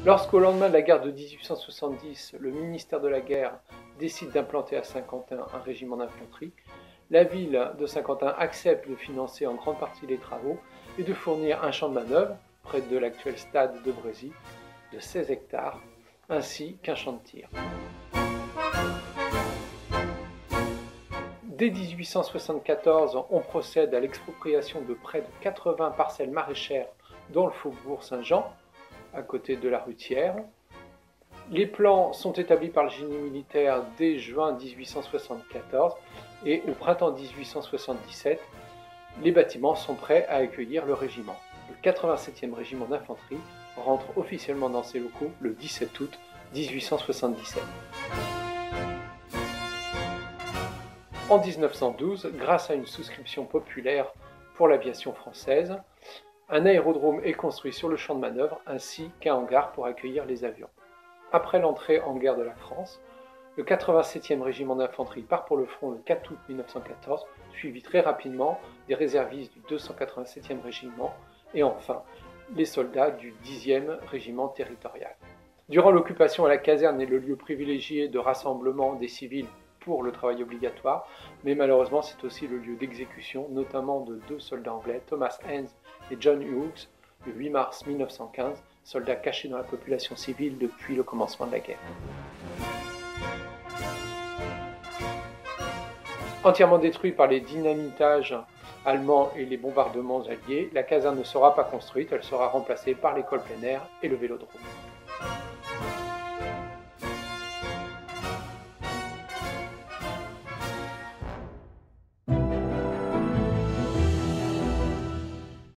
Lorsqu'au lendemain de la guerre de 1870, le ministère de la Guerre décide d'implanter à Saint-Quentin un régiment d'infanterie, la ville de Saint-Quentin accepte de financer en grande partie les travaux et de fournir un champ de manœuvre, près de l'actuel stade de Brézy, de 16 hectares, ainsi qu'un champ de tir. Dès 1874, on procède à l'expropriation de près de 80 parcelles maraîchères dans le faubourg Saint-Jean, à côté de la rue Thiers. Les plans sont établis par le génie militaire dès juin 1874 et au printemps 1877, les bâtiments sont prêts à accueillir le régiment. Le 87e régiment d'infanterie rentre officiellement dans ses locaux le 17 août 1877. En 1912, grâce à une souscription populaire pour l'aviation française, un aérodrome est construit sur le champ de manœuvre ainsi qu'un hangar pour accueillir les avions. Après l'entrée en guerre de la France, le 87e régiment d'infanterie part pour le front le 4 août 1914, suivi très rapidement des réservistes du 287e régiment et enfin les soldats du 10e régiment territorial. Durant l'occupation, la caserne est le lieu privilégié de rassemblement des civils pour le travail obligatoire, mais malheureusement c'est aussi le lieu d'exécution, notamment de 2 soldats anglais, Thomas Hens et John Hughes, le 8 mars 1915, soldats cachés dans la population civile depuis le commencement de la guerre. Entièrement détruite par les dynamitages allemands et les bombardements alliés, la caserne ne sera pas construite, elle sera remplacée par l'école plein air et le vélodrome.